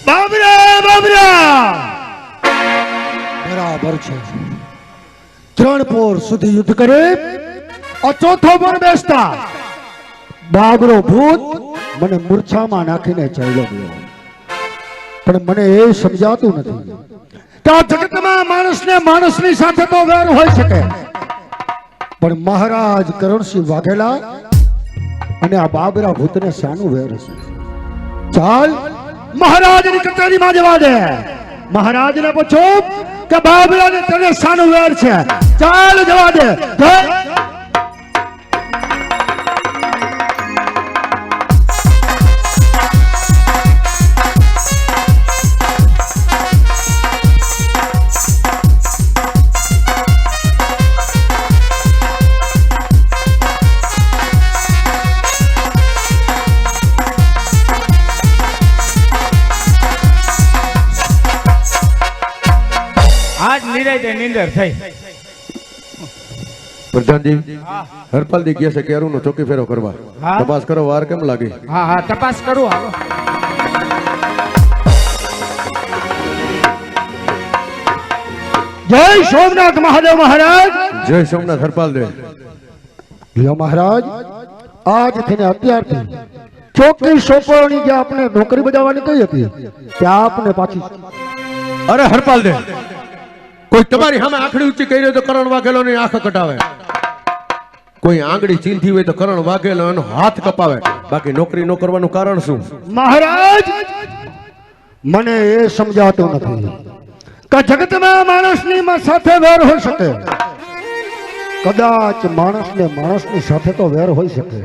બાબરા બરાબર છે. 3 પોર સુધી યુદ્ધ કરે આ ચોથો પણ બેસતા બાબરો ભૂત મને મૂર્છામાં નાખીને ચાલ્યો ગયો. પણ મને એ સમજાતું નથી કે આ જગતમાં માણસને માણસની સાથે તો વેર હોઈ શકે, પણ મહારાજ કરણસિંહ વાઘેલા અને આ બાબરા ભૂતને શાનું વેર હશે? ચાલ મહારાજની કચેરીમાં જવા દે. મહારાજને પૂછો કે બાબરાને તને શાનું વેર છે. ચાલ જવા દે. નીંદર થઈ. પ્રધાનજી હરપાલજી ગયા છે કેરું નો ચોકી ફેરો કરવા. તપાસ કરો વાર કેમ લાગી? હા તપાસ કરું. હાલો. જય સોમનાથ મહાદેવ મહારાજ. જય સોમનાથ હરપાલદેવ. લ્યો મહારાજ, આજથી ને અત્યારથી ચોકી સોંપવાની જે આપણે નોકરી બજાવવાની કહી હતી ત્યાં આપને પાછી. અરે હરપાલદેવ, કોઈ તમારી સામે આંખડી ઊંચી કરી તો કરણ વાઘેલો ની આંખ કટાવે, કોઈ આંગળી ચીંધી હોય તો કરણ વાઘેલો એનો હાથ કપાવે. બાકી નોકરી ન કરવાનું કારણ શું? મહારાજ, મને એ સમજાતું નથી કે જગતમાં માણસની સાથે વેર હોઈ શકે. કદાચ માણસને માણસની સાથે તો વેર હોઈ શકે,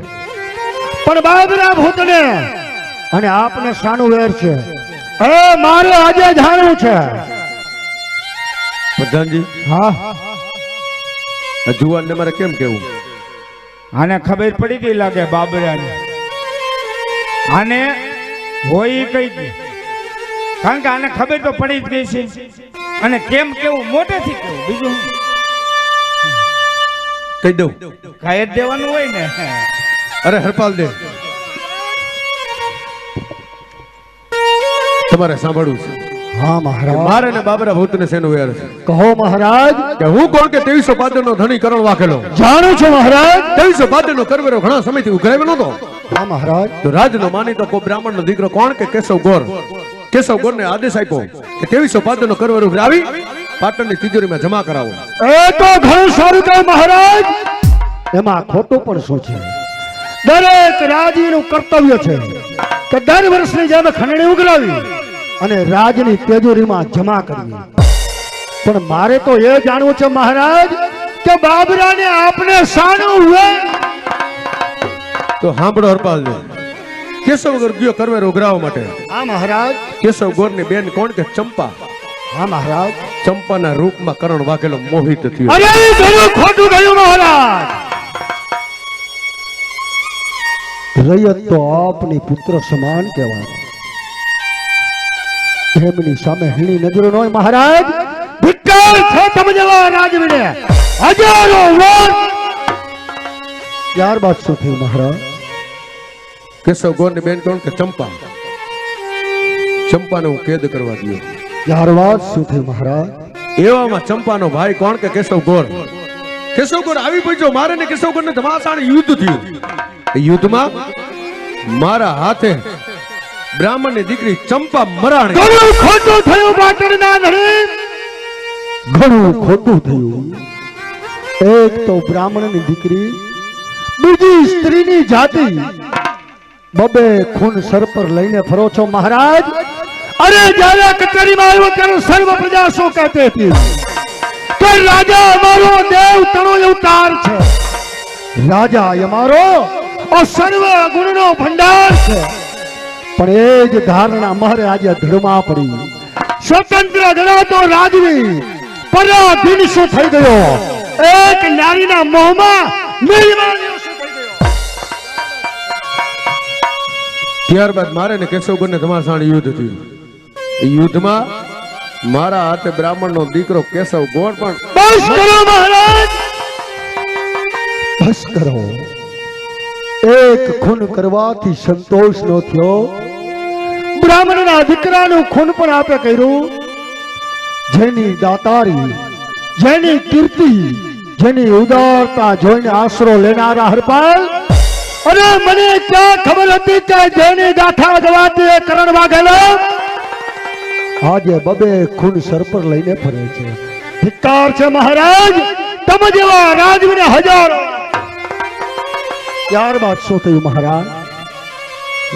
પણ બાબરા ભૂતને અને આપને શાનું વેર છે એ મારે આજે જાણવું છે. પ્રધાનજી, હા, જુવાનને મારે કેમ કેવું? આને ખબર પડી ગઈ લાગે બાબરાને. આને હોય કઈ ગઈ, કારણ કે આને ખબર તો પડી જ ગઈ છે. અને કેમ કેવું મોટેથી કેવું, બીજું કહી દઉં? કહી જ દેવાનું હોય ને. અરે હરપાલદેવ, તમારે સાંભળવું છે. હા મહારાજ. મારે ને બાબરા ભૂતને શેનો વેર છે? કહો મહારાજ. કે હું કોણ કે 2305 નો ધણી કરણ વાઘેલો જાણું છું મહારાજ. 2305 નો કરવેરો ઘણા સમયથી ઉઘરાવ્યો નતો. હા મહારાજ. તો રાજનો માનીતો કોઈ બ્રાહ્મણ નો દીકરો કોણ કે કેશવ ગોર. કેશવ ગોર ને આદેશ આપ્યો કે 2305 નો કરવેરો ઉઘરાવી પાટણની તિજોરીમાં જમા કરાવો. એ તો ઘણું સારું કહ્યું મહારાજ. એમાં ખોટું પણ શું છે? દરેક રાજવીનું કર્તવ્ય છે કે દર વર્ષની જેમ ખંડણી ઉઘરાવી અને રાજની તિજોરીમાં જમા કરવી. પણ મારે તો એ જાણવું છે મહારાજ કે બાબરાને આપને શાનું વેર? તો સાંભળો હરપાલદેવ, કેશવ ગોર ગયો કરવેરો ઉઘરાવવા માટે. હા મહારાજ. કેશવ ગોર ની બેન કોણ કે ચંપા. હા મહારાજ. ચંપાના રૂપમાં કરણ વાઘેલો મોહિત થયો. અરે ઘણું ખોટું કહ્યું મહારાજ. રૈયત તો આપની પુત્ર સમાન કહેવાય, એમની સામે હીણી નજરો ન હોય મહારાજ. ધિક્કાર છે તમે જેવા રાજવીને. હજારો વર્ષ ત્યારબાદ શું થયું મહારાજ? કેશવ ગોર ની બેન કોણ કે ચંપા. ચંપાને હું કેદ કરવા દઉં. ત્યારબાદ શું થયું મહારાજ? એવામાં ચંપાનો ભાઈ કોણ કે કેશવ ગોર. કેશવ ગોર આવી પહોંચ્યો. મારે ને કેશવ ગોર ને ધમાસાણ યુદ્ધ થયું. એ યુદ્ધમાં મારા હાથે બ્રાહ્મણ ની દીકરી ચંપા મરાણી. ઘણું ખોટું થયું પાટણના ધણી. ઘણું ખોટું થયું. એક તો બ્રાહ્મણની દીકરી, બીજી સ્ત્રીની જાતિ, બબે ખૂન સર પર લઈને ફરો છો મહારાજ. અરે જ્યારે કચેરીમાં આવ્યો ત્યારે સર્વ પ્રજા શું કહેતી હતી કે રાજા અમારો દેવ તણો અવતાર છે, રાજા અમારો સર્વ ગુણનો ભંડાર છે. પણ એ જ ધારણા મારે આજે ધડમાં પડી. સ્વતંત્ર ગણાતો રાજવી પરાધીન શું થઈ ગયો? એક નારીના મોહમાં મેલવાણીઓ શું થઈ ગયો? ત્યારબાદ મારે ને કેશવ ગોર ને ધમાસાણ યુદ્ધ થયું. એ યુદ્ધમાં મારા હાથે બ્રાહ્મણ નો દીકરો કેશવ ગોર પણ. બસ કરો મહારાજ, બસ કરો. એક ખૂન કરવાથી સંતોષ ન થયો, બ્રાહ્મણના દીકરાનું ખૂન પણ આપે કર્યું, જેની દાતારી, જેની કીર્તિ, જેની ઉદારતા જોઈને આશરો લેનારા હરપાલ, અને મને ક્યાં ખબર હતી કે જેની ગાંઠા જવાતી એ કરણ વાઘેલો આજે બબે ખૂન સર પર લઈને ફરે છે. ધિક્કાર છે મહારાજ, તમ જેવા રાજવીને હજારો. ત્યારબાદ શું થયું મહારાજ?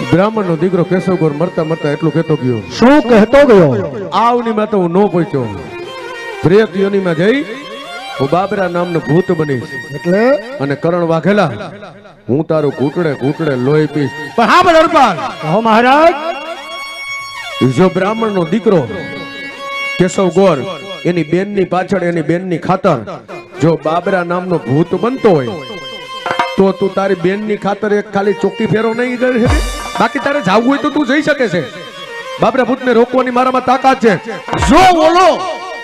બ્રાહ્મણનો દીકરો કેશવગોર મરતા મરતા એટલું કહેતો ગયો, શું કહેતો ગયો? આવની માં તો હું નો પહોંચ્યો, પ્રેત યોનીમાં જઈ હું બાબરા નામનો ભૂત બનીશ, એટલે અને કરણ વાઘેલા હું તારું ઘૂંટડે ઘૂંટડે લોહી પીશ. પણ હા પણ હરપાલ, કહો મહારાજ. જો બ્રાહ્મણનો દીકરો કેશવગોર એની બેનની પાછળ, એની બેનની ખાતર જો બાબરા નામનો ભૂત બનતો હોય તો તું તારી બેનની ખાતર એક ખાલી ચોકી ફેરો નહીં કરી શકે? બાકી તારે જાવું હોય તો તું જઈ શકે છે. બાબરા ભૂતને રોકવાની મારામાં તાકાત છે. જો ઓલો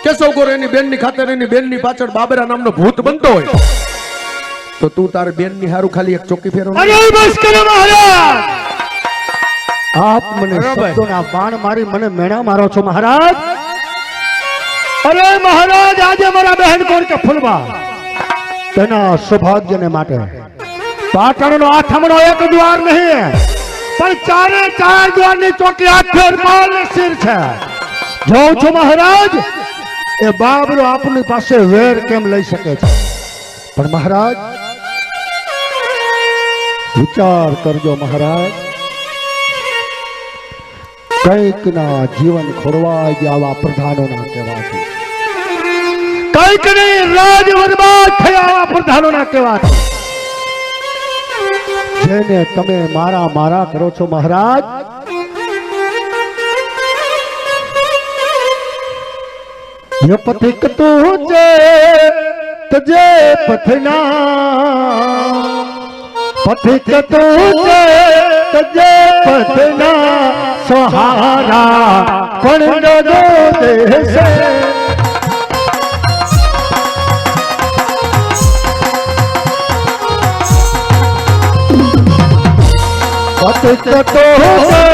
કેશવગોર એની બેનની ખાતર, એની બેનની પાછળ બાબરા નામનો ભૂત બનતો હોય તો તું તારી બેનની હારું ખાલી એક ચોકી ફેરો નહીં? અરે બસ કરો મહારાજ, આપ મને શબ્દોના બાણ મારી મને મેણા મારો છો મહારાજ. અરે મહારાજ, આજે મારા બહેન કોણ કે ફૂલબા તેના સૌભાગ્યને માટે પાટણનો આઠમણો એક દ્વાર નહીં પણ ચારે ચાર દ્વારની ચોકી આઠે પાલ શિર છે. જોઉં છું મહારાજ, એ બાબરો આપની પાસે વેર કેમ લઈ શકે છે? પણ મહારાજ વિચાર કરજો મહારાજ, કંઈક ના જીવન ખોરવાઈ ગયા આવા પ્રધાનોના કહેવાથી, કંઈક નહીં રાજ બરબાદ થયા આવા પ્રધાનોના કહેવાથી, જેને તમે મારા મારા કરો છો મહારાજ. ये पथिक तुझे तजे पथना, पथिक तुझे तजे पथना, सहारा पण दो देसे. पथिक तुझे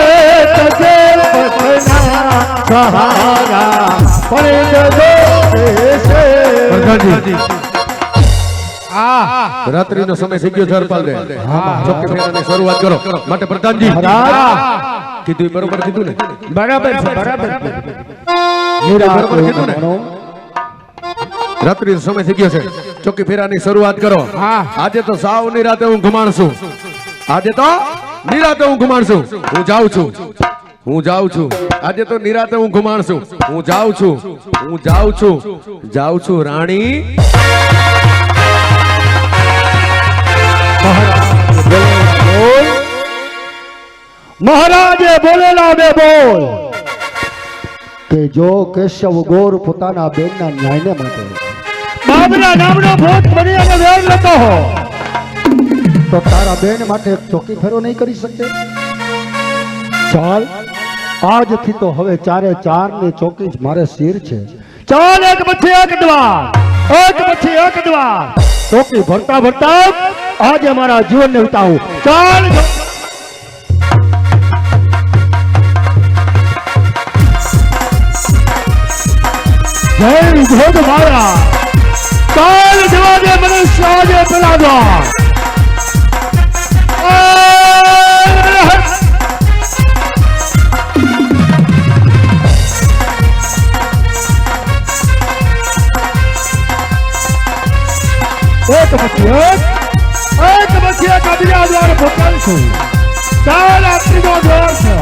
तजे पथना, सहारा રાત્રિનો સમય થઈ ગયો છે હરપાલ ને, ચોકી ફેરાની શરૂઆત કરો. માટે પ્રધાનજી કીધું એ બરોબર કીધું ને? બરાબર છે, બરાબર. બરોબર કીધું ને? રાત્રિનો સમય થઈ ગયો છે, ચોકી ફેરાની શરૂઆત કરો. આજે તો સાવ નિરાતે હું ઘુમાણશું, આજે તો નિરાતે હું ઘુમાણશું. હું જાઉં છું, હું જાઉં છું, આજે તો નિરાતે હું ઘુમાણશું. હું જાઉં છું, હું જાઉં છું, જાઉં છું રાણી. મહારાજે બોલેલા બે બોલ કે જો કેશવ ગોર પોતાના બેનના ન્યાયને માટે બાબરા નામનો ભૂત બની અને વેર લેતો હો તો તારા બેન માટે એક ચોકી ફેરો નહીં કરી શકે? ચાલ, આજથી તો હવે ચારે ચાર ની ચોકી જ મારે શિર છે. ચાલ, એક પછી એક દ્વાર, એક પછી એક દ્વાર ચોકી ભરતા ભરતા આજે મારા જીવનને વિતાવું. ચાલ જય ભોગ માયા, ચાલ જવા દે મને આજે પેલા દ્વાર. એક પછી એક બીજા દ્વાર પોતાનું છું. ચાલ, આ ત્રીજો દ્વાર છે.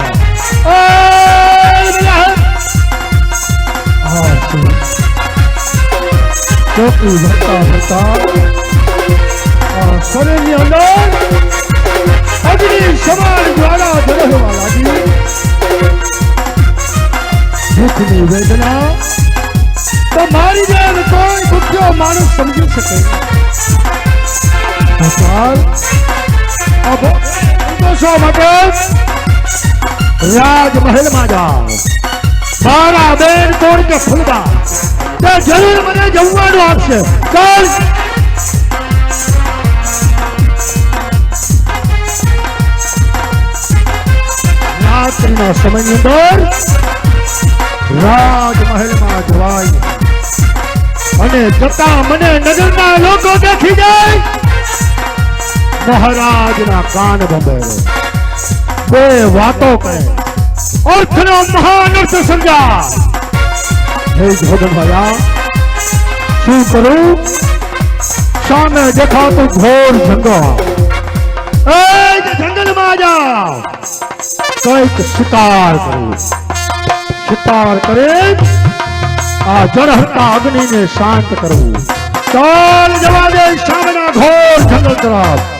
ચોકી ભરતા ભરતા શરીરની અંદર અગ્નિ સમાન જ્વાળા ઝરહવા લાગી. દુઃખની વેદના તો મારી જેમ કોઈ ભૂખ્યો માણસ સમજી શકે. માટે રાજમહેલમાં જાઓ, મારા બેન કોણ કે ફૂલબા તે જરૂર મને જમવાનું આપશે. ચાલ, રાત્રિના સમયની અંદર રાજમહેલમાં જવાય અને જતા મને નગરના લોકો દેખી જાય મહારાજના કાન ભંભેરે બે વાતો કરે અર્થનો મહાનર્થ સમજા હે જોગનભાયા શું કરું સામે દેખાતું ઘોર જંગલ એ જંગલમાં જાઓ કઈક શિકાર કરું શિકાર કરે આ જળહરતા અગ્નિને શાંત કરવું ચાલ જવા દે સામેના ઘોર જંગલ તરફ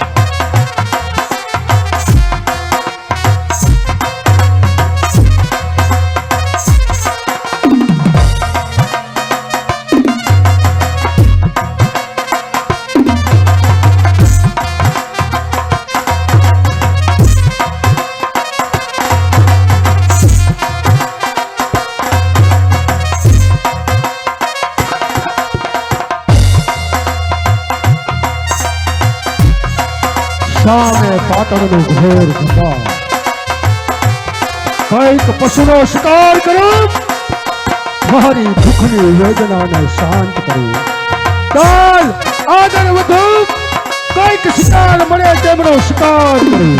સામે પાટણનું ઘોર જંગલ કઈક પશુનો શિકાર કરું મારી ભૂખની વેદનાને શાંત કરું ચાલ આગળ વધુ કઈક શિકાર મળે તેમનો શિકાર કરું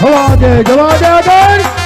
જવા દે આગળ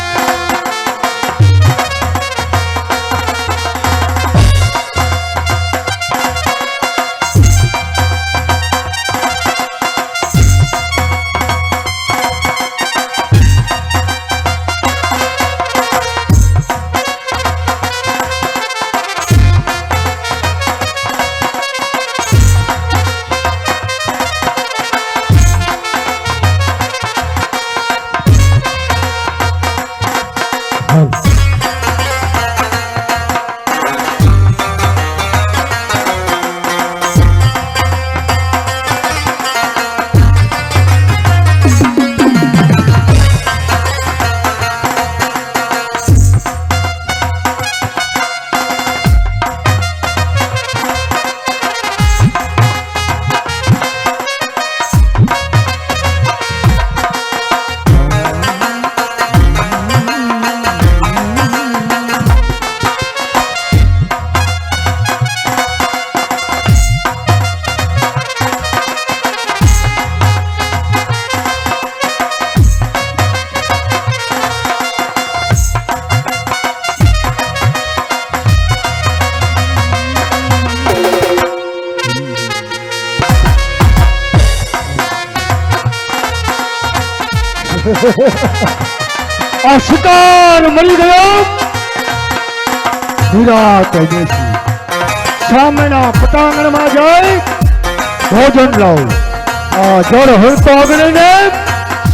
આ શિકાર મળી ગયો નિરાતે બેસી સામેના પટાંગણમાં જઈ ભોજન લાવું આ જળ હળતો અગ્નિને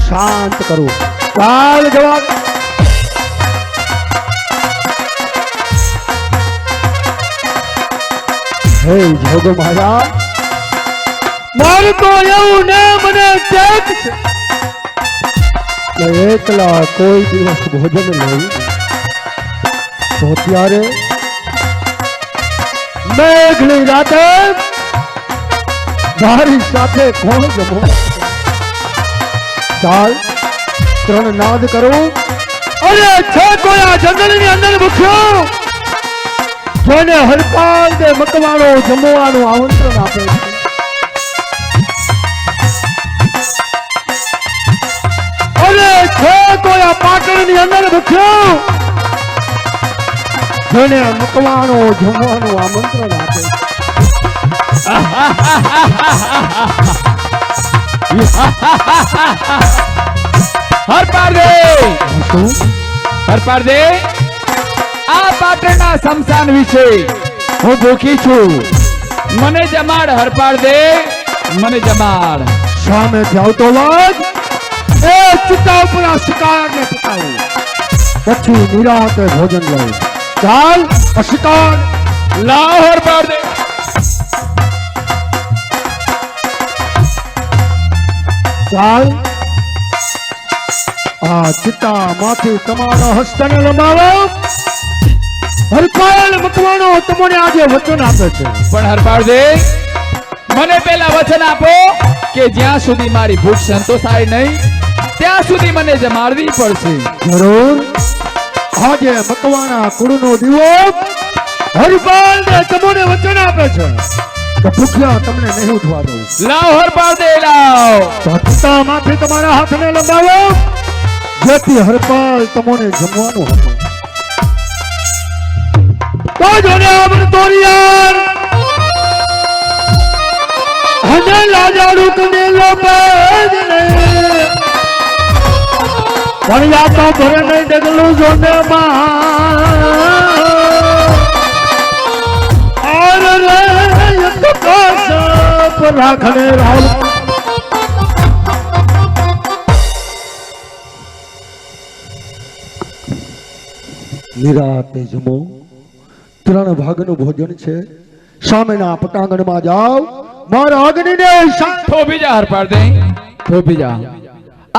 શાંત કરું ચાલ જવાબ હે જોગ મહારાજ મારું તો એવું ને મને ટેક છે કે એકલા કોઈ દિવસ ભોજન લઉં તો ત્યારે મેઘની રાતે મારી સાથે કોણ જમો ચાલ ત્રણ નાદ કરું અરે છે કોઈ આ જંગલની અંદર ભૂખ્યો જેને હરપાલ દે મકવાણો જમવાનું આમંત્રણ આપે છે છે કોઈ આ પાટણની અંદર ભૂખ્યો જેને મકવાણો જમવાનું આમંત્રણ આપે હરપારદે આ પાટણના શમશાન વિશે હું ભૂખી છું મને જમાડ હરપારદે મને જમાડ સામેથી આવતો વાઘ એ ચિત્તા ઉપર આ શિકારને પતાવું પછી નિરાતે ભોજન લઉં ચાલ આ શિકાર લાવ હરપારદે ચાલ આ ચિત્તા માંથી તમારા હસ્તને લંબાવો હરપાલ મકવાણો તમને આજે વચન આપે છે પણ હરપારદે મને પેલા વચન આપો કે જ્યાં સુધી મારી ભૂખ સંતોષાય નહીં ત્યાં સુધી મને જમાડવી પડશે. જરૂર. આજે મકવાણા કુળનો દીવો હરિપાલ ને તમને વચન આપે છે કે ભૂખ્યા તમને નહીં ઉઠવા દઉં. લાવ હરપાળ દે લાવ. તો હત્તામાંથી તમારા હાથને લંબાવો જેથી હરપાલ તમને જમવાનું હતું. તો જોને આમણ તોરિયાર અને લાજાડું કને લોપેજ ને પણ યા તો ભરે નહીં ડગલું જોને માં આર રે યત કાસ પર રાખને રાવ. નિરાતે જમો. 3 ભાગનું ભોજન છે. સામેના પટાંગણમાં જાઓ મારા અગ્નિને થોભી જા હરપાળ દે થોભી જા.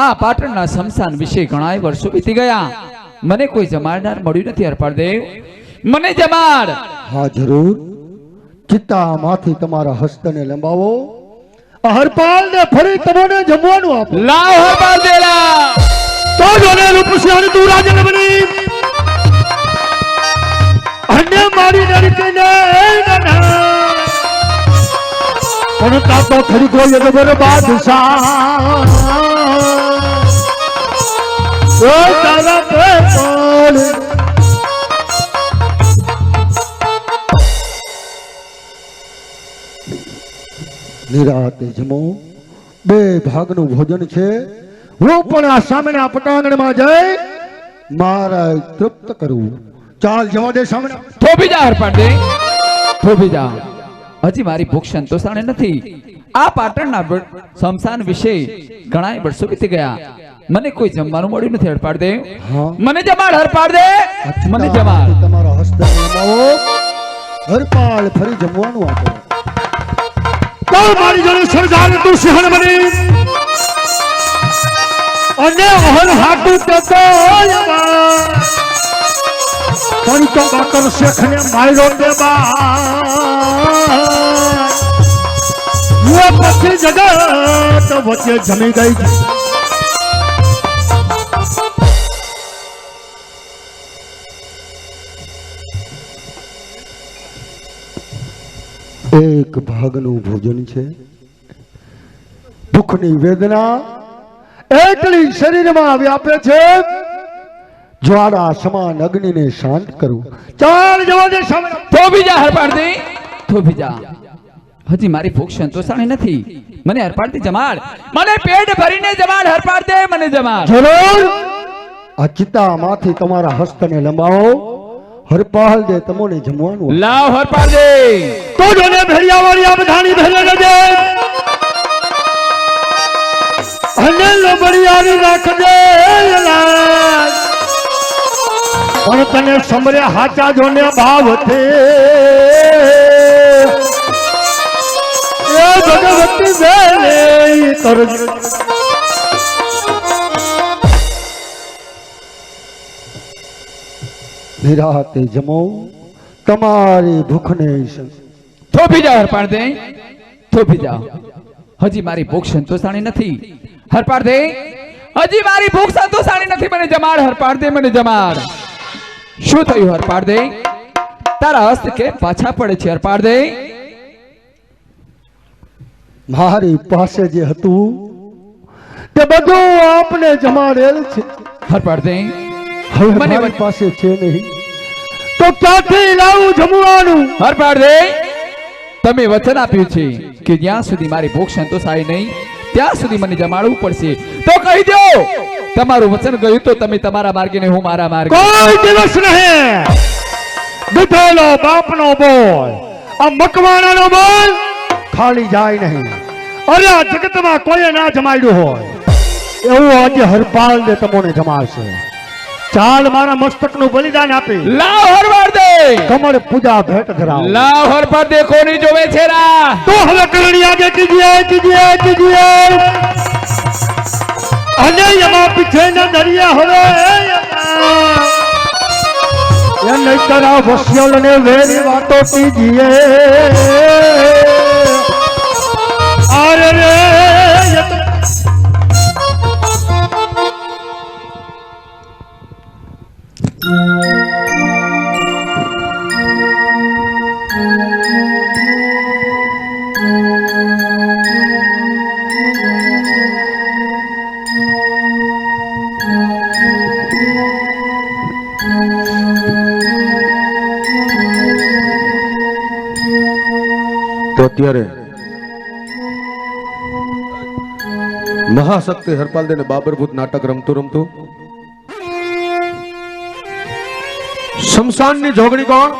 આ પાટણના શમશાન વિશે ઘણા વર્ષો વીતી ગયા. મને કોઈ જમાડનાર મળ્યું નથી હરપાળ દેવ. મને જમાડ. હા જરૂર. ચિત્તામાંથી તમારા હસ્તને લંબાવો હરપાલને ફરી તમને જમવાનું આપો. લાવ હરપાળ દે લાવ. તો જોને રૂપસિંહ તું રાજન બની અને મારી નરકને પણ તાતો ખરી કોઈ અગબર બાદશાહ ઓ તારા પેપોલ. નિરાતે જમો. 2 ભાગનું ભોજન છે. હું પણ આ સામેના પટાંગણમાં જઈ મારા તૃપ્ત કરું. ચાલ જવા દે સામે. થોભી જા હરપાળ દે થોભી જા. હજી મારી ભૂખ સંતોષાણે નથી. આ પાટણના શમશાન વિશે ઘણા વર્ષો વીતી ગયા. મને કોઈ જમવાનું મળ્યું નથી હરપાળ દે. હા. મને જમાડ હરપાળ દે મને જમાડ. તમારા હસ્તને લંબાવો હરપાલ ફરી જમવાનું આપો. તો મારી જોડે સરદાર તું સિંહણ બની અને ઓહન હાટું તો પણ તો બાકર શેખને માર્યો દે બા પછી જગત વચ્ચે જમી ગઈ. એક ભાગનું ભોજન છે. ભૂખની વેદના એટલી શરીરમાં વ્યાપે છે જ્વાળા સમાન અગ્નિને શાંત કરું. ચાલ જવા દે સામે. થોભી જા હરપાળ દે થોભી જા. હજી મારી ભૂખ સંતોષાણી નથી. મને હરપાળ દે જમાડ. મને પેટ ભરીને જમાડ હરપાળ દે મને જમાડ. જરૂર. આ ચિત્તામાંથી તમારા હસ્તને લંબાવો હરપાલ દે તમને જમવાનું. લાવ હરપાળ દે. તો જોને ભેડિયાવાળી આ બધાની ભેલે રજે અને લોબડિયાની રાખજે લાજ. પણ તને સમરે હાચા જોને ભાવથી એ ભગવતી વેલે કરજ. નિરાતે જમો. તમારી ભૂખને થોભી જા હરપાળ દે થોભી જા. હજી મારી ભૂખ સંતોષાણી નથી હરપાળ દે. હજી મારી ભૂખ સંતોષાણી નથી. મને જમાડ હરપાળ દે મને જમાડ. શું થયું હરપાળ દે? તારા હસ્ત કેમ પાછા પડે છે હરપાળ દે? મારી પાસે જે હતું તે બધું આપને જમાડેલ છે. હરપાળ દે હવે મને મારી પાસે છે નહીં તો ક્યાંથી લાવું જમવાનું? હરપાળ દે તમે વચન આપ્યું છે કે જ્યાં સુધી મારી ભૂખ સંતોષાય નહીં ત્યાં સુધી મને જમાડવું પડશે. તો કહી દો તમારું વચન ગયું તો તમે તમારા માર્ગે ને હું મારા માર્ગે. કોઈ દિવસ નહીં. દીધેલો બાપનો બોલ આ મકવાણાનો બોલ ખાલી જાય નહીં. અરે આ જગતમાં કોઈ ના જમાડ્યું હોય એવું આજે હરપાલ ને તમને જમાડશે. ચાલ મારા મસ્તકનું બલિદાન આપી લાવ હરપાળ દે. કમળ પૂજા ભેટ ધરાવ. લાવ હરપાળ દે. કોની જોવે છે રા? તો હવે કરણી આગે કીજીએ અને એમાં પીછે ન દરિયા હવે એ નહીં કરા વસ્યલ ને વેરી વાતો કીજીએ. અરે રે તો અત્યારે મહાશક્તિ હરપાલ દેને બાબરભૂત નાટક રમતું રમતું શમશાનની જોગણી કોણ?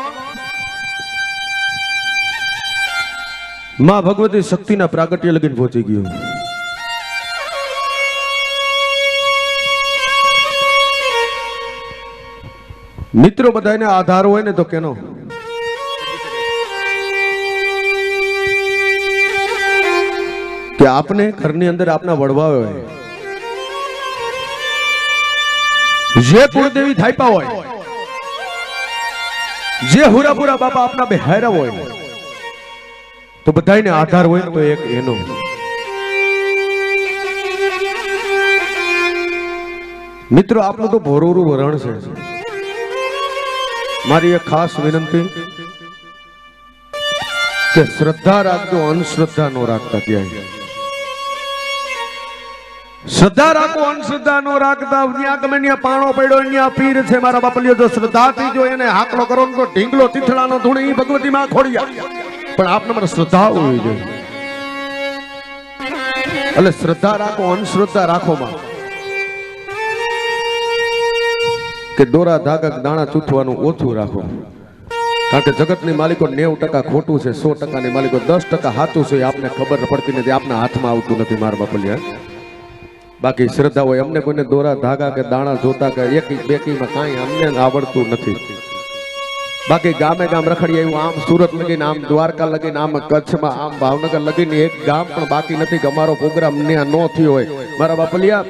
માં ભગવતી શક્તિના પ્રાગટ્ય લગીને પહોંચી ગયું. મિત્રો બધાને આધાર હોય ને તો કેનો કે આપને ઘરની અંદર આપના વડવા હોય, જે કુળદેવી થાયપા હોય, જે હુરાપુરા બાપા આપના બેહાયરા હોય, તો બધાને આધાર હોય તો એક એનો. મિત્રો આપનું તો ભોરોરું વરણ છે. મારી એક ખાસ વિનંતી કે શ્રદ્ધા રાખજો, અંધશ્રદ્ધા નો રાખતા. ક્યાંય શ્રદ્ધા રાખો, અંધશ્રદ્ધા નો રાખતા. ત્યાં ગમે ત્યાં પાણો પડ્યો, ત્યાં પીર છે મારા બાપલીઓ. જો શ્રદ્ધાથી જો એને હાકલો કરો તો ઢીંગલો તીથડાનો ધૂણી ભગવતી માં ખોડિયા. પણ આપને મને શ્રદ્ધા હોવી જોઈએ. એટલે શ્રદ્ધા રાખો, અંધશ્રદ્ધા રાખો માં. કે દોરા ધાગા દાણા ચૂથવાનું ઓછું રાખો. કારણ કે જગતની માલિકો 90% ખોટું છે, 100% ની માલિકો 10% સાચું છે. આપને ખબર પડતી નથી, આપના હાથમાં આવતું નથી મારા બાપલિયા. બાકી શ્રદ્ધા હોય. અમને કોઈને દોરા ધાગા કે દાણા જોતા કે એકી બેકીમાં કાંઈ અમને આવડતું નથી. બાકી ગામે ગામ રખડી આવ્યું, આમ સુરત લગીને, આમ દ્વારકા લગીને, આમ કચ્છમાં, આમ ભાવનગર લગીને એક ગામ પણ બાકી નથી કે અમારો પ્રોગ્રામ ન થયો હોય. મારા બાપલિયા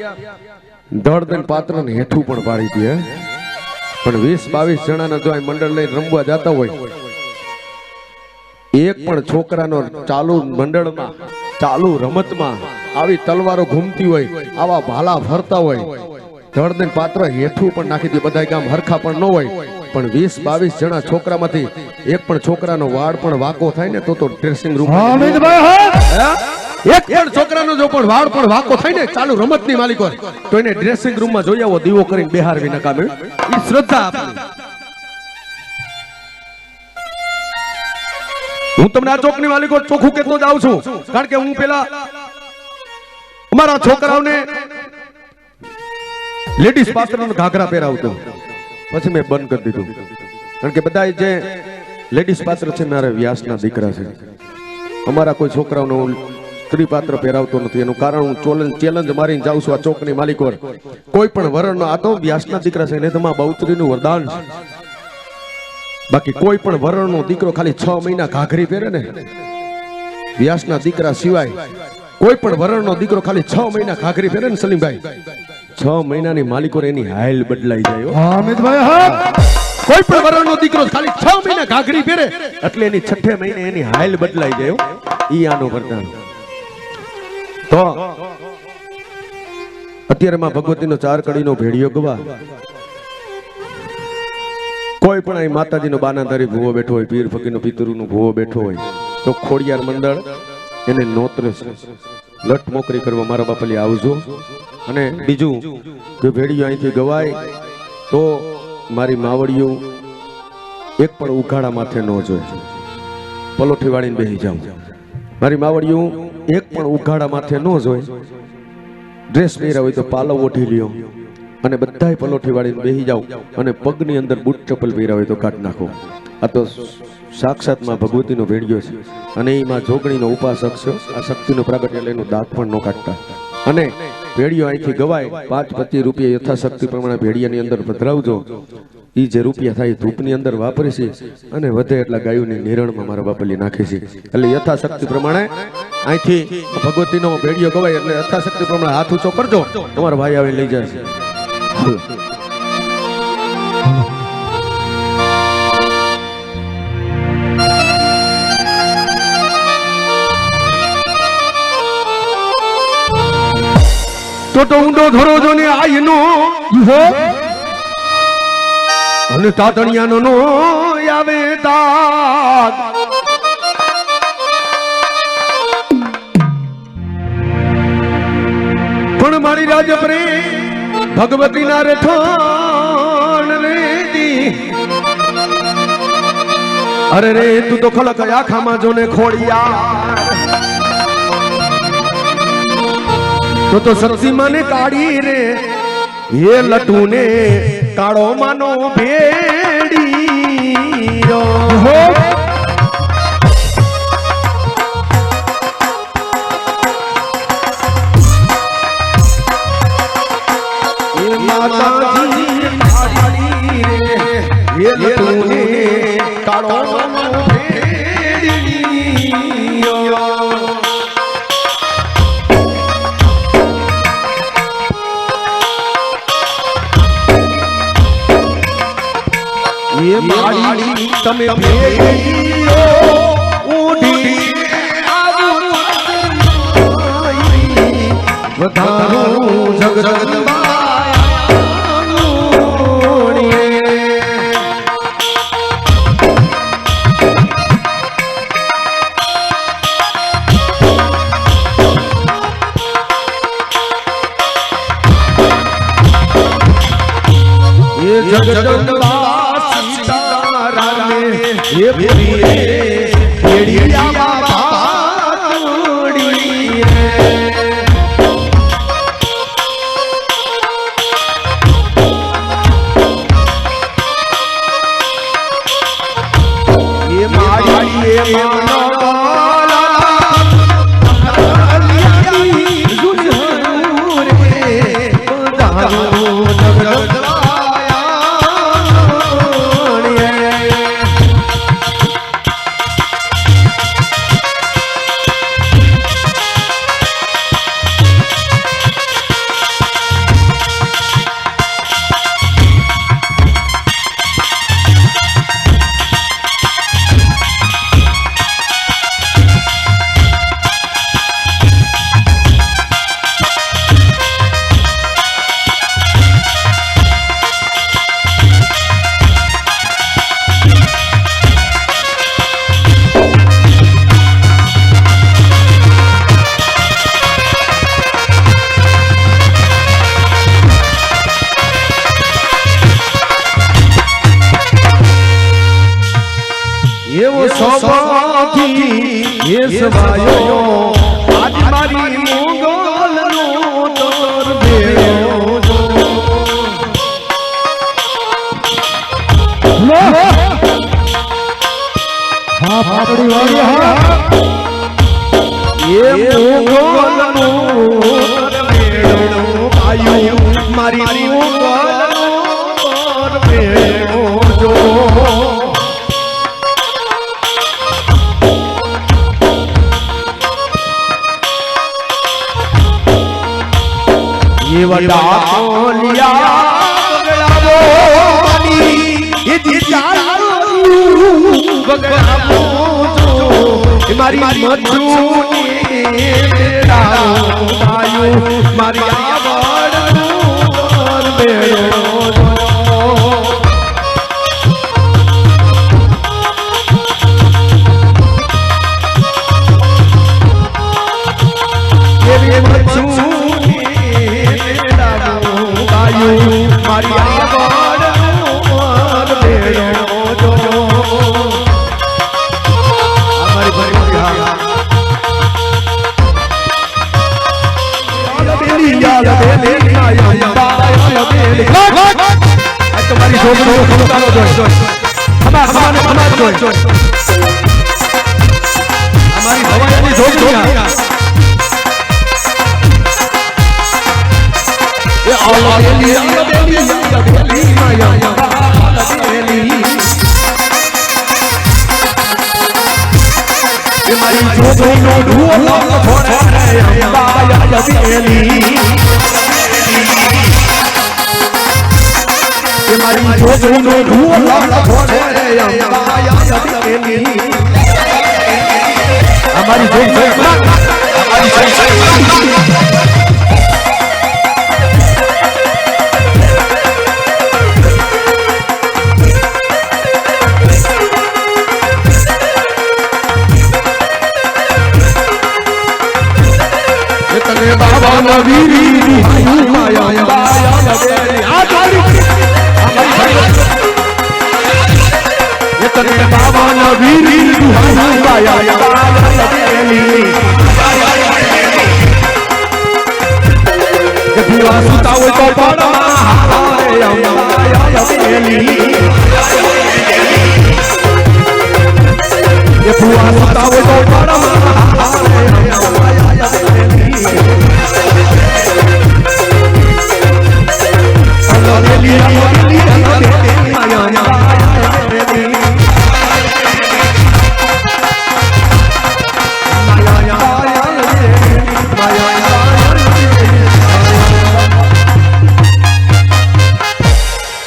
ધડ દઈને પાત્રને હેઠું પણ પાડી દે. પણ 20-22 જણાના જો મંડળ લઈને રમવા જતા હોય, એક પણ છોકરાનો ચાલુ મંડળમાં, ચાલુ રમતમાં આવી તલવારો ઘૂમતી હોય, આવા ભાલા ફરતા હોય, ધડ દઈને પાત્ર હેઠું પણ નાખી દે. બધા ગામ હરખા પણ ન હોય, પણ 20-22 જણા છોકરામાંથી એક પણ છોકરાનો વાળ પણ વાકો થાય ને તો ડ્રેસિંગ રૂમ, એક પણ છોકરાનો જો પણ વાળ પણ વાકો થાય ને ચાલુ રમતની માલિકો, તો એને ડ્રેસિંગ રૂમમાં જોઈ આવો, દીવો કરીને બેહારવી નકામે. ઈ શ્રદ્ધા આપણી. હું તમને આ ચોકની માલિકો ચોખ્ખું કહેતો જાઉં છું. કારણ કે હું પેલા અમારા છોકરાઓને લેડીઝ પાત્રનો ઘાઘરા પહેરાવતો, પછી મેં બંધ કરી દીધું. કારણ કે બધા જે લેડીઝ પાત્ર છે મારા વ્યાસના દીકરા છે. અમારા કોઈ છોકરાઓનો સ્ત્રી પાત્ર પહેરાવતો નથી. એનું કારણ હું ચેલેન્જ મારીને જાઉં છું આ ચોકની માલિકો. કોઈ પણ વરણનો, આ તો વ્યાસના દીકરા છે, એને તો માં બહુચરીનું વરદાન છે. બાકી કોઈ પણ વરણનો દીકરો ખાલી 6 મહિના ઘાઘરી પહેરે ને, વ્યાસના દીકરા સિવાય કોઈ પણ વરણનો દીકરો ખાલી 6 મહિના ઘાઘરી પહેરે ને સલીમભાઈ, 6 મહિનાની માલિકો એની હાઈલ બદલાઈ જાય. કોઈ પણ વરણનો દીકરો ખાલી 6 મહિના ઘાઘરી પહેરે એટલે એની 6 મહિને એની હાઈલ બદલાઈ જાય. ઈ આનું વરદાન. તો અત્યારે માં ભગવતીનો 4 કડીનો ભેડિયો ગવા. કોઈ પણ અહીં માતાજીનો બાનાધારી ભૂવો બેઠો હોય, પીર ફકીરનો પિતૃનો ભૂવો બેઠો હોય, તો ખોડિયાર મંડળ એને નોતરે છે. લટ મોકરી કરવા મારા બાપલી આવજો. અને બીજું કે ભેડિયો અહીંથી ગવાય તો મારી માવડિયું એક પણ ઉઘાડા માથે ન જોઈએ. પલોઠી વાળીને બેસી જાઉં. મારી માવડિયું એક પણ ઉઘાડા માથે ન જોઈ. ડ્રેસ પહેર્યા હોય તો પાલવ ઓઢી લ્યો અને બધાય પલોઠી વાળીને બેસી જાવ. અને પગની અંદર બૂટ ચપ્પલ પહેર્યા હોય તો કાઢ નાખો. આ તો સાક્ષાતમાં ભગવતીનો ભેડિયો છે. અને એમાં જોગણીનો ઉપાસક છે. આ શક્તિનો પ્રાગટ્ય લઈને દાંત પણ ન કાઢતા. અને ભેડિયો અહીંથી ગવાય 5-25 રૂપિયા યથાશક્તિ પ્રમાણે ભેડિયાની અંદર પધરાવજો. ઈ જે રૂપિયા થાય ધૂપની અંદર વાપરે છે અને વધે એટલા ગાયોની નિરણમાં મારા બાપલી નાખે છે. એટલે યથાશક્તિ પ્રમાણે અહીંથી ભગવતીનો ભેડિયો ગવાય એટલે યથાશક્તિ પ્રમાણે હાથ ઊંચો કરજો. તમારા ભાઈ આવે લઈ જશે. તો ઊંડો ધરો જો ને આયનો અને તાતણિયાનો નો આવે દાગ પણ મારી રાજપરે ભગવતી ના રેઠાણ રેતી અરે રે તું તો ખલક આખામાં જોને ખોડિયા તો સત્સી મને કાઢી રે એ લટુ ને કાળો માનો ભેડી માતાજી કાળી રે એ લટુ ને કાળો માનો ભેડી ये माड़ी तमे भेड़ियो उठी वधारो ये जगदम्बा ये भेड़िया बाड़ी ये माड़ी ये એવો સૌભાગી એ સવાયો આજ મારી મોગલનો તોર ભેળો હા ફાફડી વાળી હા એ મોગલનો તોર ભેળો આયુ મારી મોગલનો તોર ભેળો જો ये वड़ा कोलिया बगड़ावो मानी ये दिचालू बगड़ावो जो मारी मधुनी बेड़ा आयु मारी आवड़ और बेड़ो ये मधुनी मारी आवड़ और बेड़ो जो हमारी भरी याद बेली आया याद बेली आज तुम्हारी जोड़ी खमतानो जो हमारे जो हमारी हवाई जोड़ी ये Allah बेली माया बेली ये मारी जोड़ी नो ढूंढो थोड़े माया बेली ये मारी जोड़ी नो ढूंढो थोड़े माया बेली हमारी जोड़ी બાબા વીરી માયા આ તારી એ તને બાબા વીરી માયા ભુવા સુતા હોય તો એ ભુવા સુતા હોય તો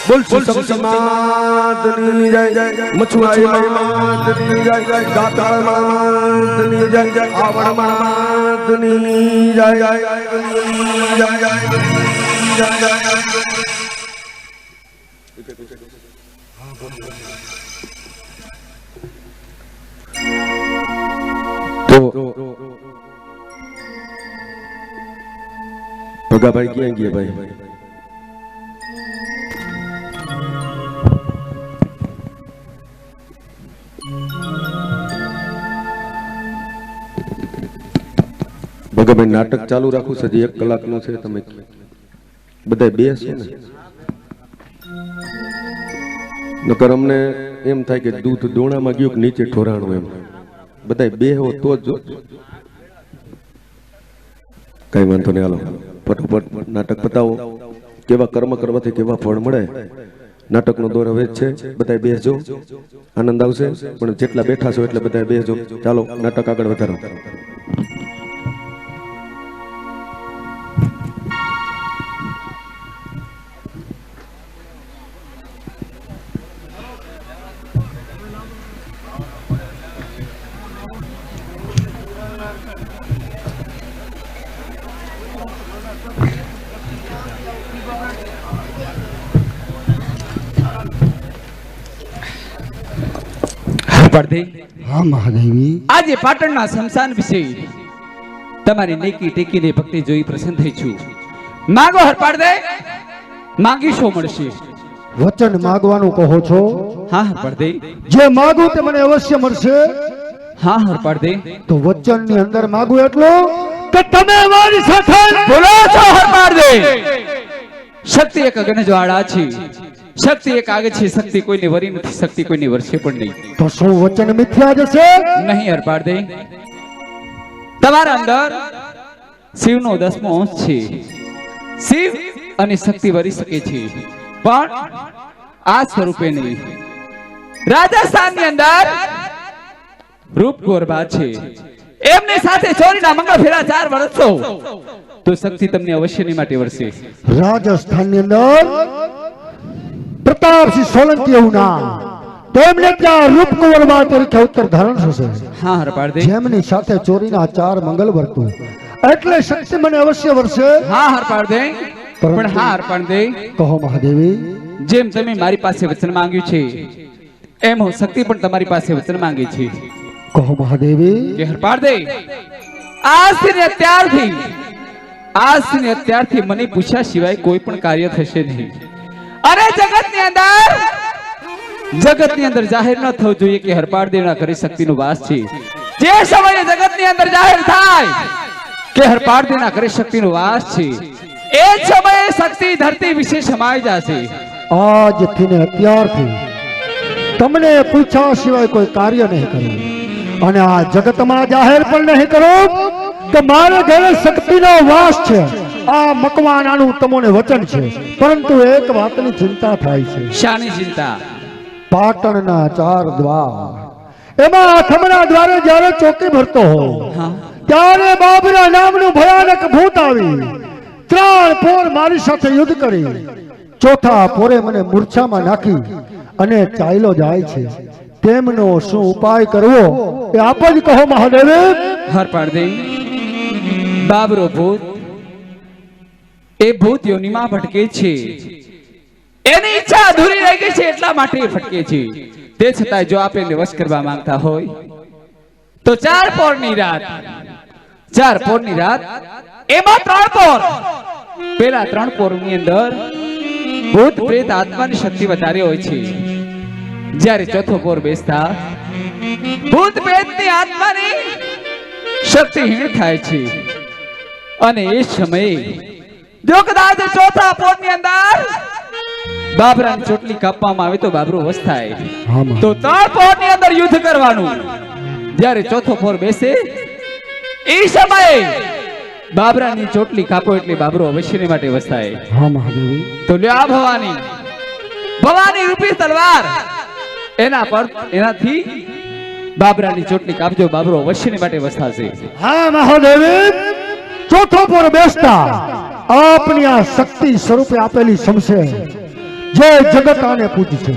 બોલ સમાદની જય મછુઆઈ માદની જય ગાતાળ માદની જય આવડ માદની જય તો ભગાભાઈ ક્યાં ગયા ભાઈ? ભગાભાઈ નાટક ચાલુ રાખું છે, 1 કલાકનું છે, તમે બધા બેસો ને, નકર અમને એમ થાય કે દૂધ દોણામાં ગયું કે નીચે ઠોરાણું, એમ બધા બેહો તો જ કઈ વાંધો નહીં. હાલો ફટોફટ નાટક પતાવો. કેવા કર્મ કરવાથી કેવા ફળ મળે, નાટકનો દોર હવે જ છે. બધા બેસજો, આનંદ આવશે. પણ જેટલા બેઠા છો એટલે બધા બેસજો. ચાલો નાટક આગળ વધારો. હા મહાદેવી, આજે પાટણના શમશાન વિશે તમારી નેકી ટેકીને ભક્તિ જોઈ પ્રસન્ન થઈ છું. માગો હરપાડદે, માંગી શું મળશે? વચન માગવાનું કહો છો? હા હરપાડદે, જે માગું તે મને અવશ્ય મળશે. હા હરપાડદે, તો વચનની અંદર માગું એટલું કે તમે મારી સાથે બોલો છો હરપાડદે. શક્તિ એક અગ્નિજ્વાળા છે, શક્તિ એક આગે છે, શક્તિ કોઈની વરી નથી, શક્તિ કોઈની વર્ષે પણ નહીં. તો શું વચન મિથ્યા જશે? નહીં હરપાડદે, તમારા અંદર શિવનો 10મો અંશ છે. શિવ અને શક્તિ વરી શકે છે, પણ આ સ્વરૂપે નહીં. રાજસ્થાનની અંદર રૂપ ગોરબા છે, એમની સાથે ચોરીના મંગળ ફેરા 4 વર્ષો, તો શક્તિ તમને અવશ્યની માટે વરસે. રાજસ્થાનની અંદર પ્રતાપસિંહ સોલંકી એવું નામ, તેમને ત્યાં રૂપકુંવરબા તરીકે ઉત્તર ધારણ થશે. હા હરપાડદે, જેમની સાથે ચોરીના 4 મંગલ વર્તું, એટલે શક્તિ મને અવશ્ય વર્ષે. હા હરપાડદે, પણ હા હરપાડદે, કહો મહાદેવી. જેમ તમે મારી પાસે વચન માંગ્યું છે, એમ હું શક્તિ પણ તમારી પાસે વચન માંગે છે. કહો મહાદેવી. કે હરપાડદે, આજથી અત્યારથી મને પૂછ્યા સિવાય કોઈ પણ કાર્ય થશે નહીં. અરે જગતની અંદર જાહેર ન થવું જોઈએ કે હરપાડદેવના ઘરે શક્તિનો વાસ છે. જે સમયે જગતની અંદર જાહેર થાય કે હરપાડદેવના ઘરે શક્તિનો વાસ છે, એ જ સમયે શક્તિ ધરતી વિશે સમાઈ જશે. આજથી ને અત્યારથી તમને પૂછ્યા સિવાય કોઈ કાર્ય નહીં કરવું, અને આ જગતમાં જાહેર પણ નહીં કરો કે મારા ઘરે શક્તિનો વાસ છે. આ મકવાનાનું તમને વચન છે, પરંતુ એક વાતની ચિંતા થાય છે. શાની ચિંતા? પાટણના 4 દ્વાર, એમાં આઠમના દ્વારે જ્યારે ચોકી ભરતો હોય ત્યારે બાબરા નામનું ભયાનક ભૂત આવી 3 પોર મારી સાથે યુદ્ધ કરી, 4થા પોરે મને મૂર્છામાં નાખી અને ચાલ્યો જાય છે. તેમનો શું ઉપાય કરવો એ આપ જ કહો મહાદેવ. હરપાડદે, બાબરો ભૂત એ ભૂત યોનિમાં ભટકે છે. એની ઈચ્છા અધૂરી રહી ગઈ છે, એટલા માટે ભટકે છે. તે છતાં જો આપ એને વશ કરવા માંગતા હોય તો 4 પોરની રાત એમાં 3 પોર. પેલા 3 પોરની અંદર ભૂત પ્રેત આત્માની શક્તિ વધારે હોય છે. જ્યારે ચોથો પોર બેસતા ભૂત પ્રેતની આત્માની શક્તિ હીણ થાય છે. અને એ સમયે જો કદાચ ચોથા પોરની અંદર બાબરાની ચોટલી કાપવામાં આવે તો બાબરો વશ થાય. હા માં. તો 3 પોરની અંદર યુદ્ધ કરવાનું. જ્યારે ચોથો પોર બેસે એ સમયે બાબરાની ચોટલી કાપો એટલે બાબરો અવશ્યની માટે વશ થાય. હા મહાદેવી. તો લ્યો આ ભવાની રૂપી તલવાર એનાથી બાબરાની ચોટલી કાપજો, બાબરો અવશ્યની માટે વશ થશે. હા મહાદેવી. ચોથો પર બેસતા આપની આ શક્તિ સ્વરૂપે આપેલી સમશે જે જગત આને પૂજી છે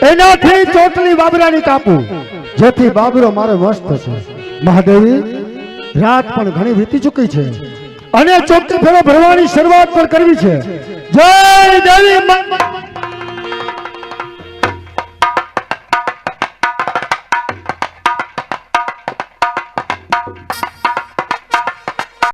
એનાથી ચોટલી બાબરાની કાપું જેથી બાબરો મારે વશ થશે. મહાદેવી રાત પણ ઘણી વીતી ચૂકી છે અને ચોથી ફેરો ભરવાની શરૂઆત પણ કરવી છે. જય દેવી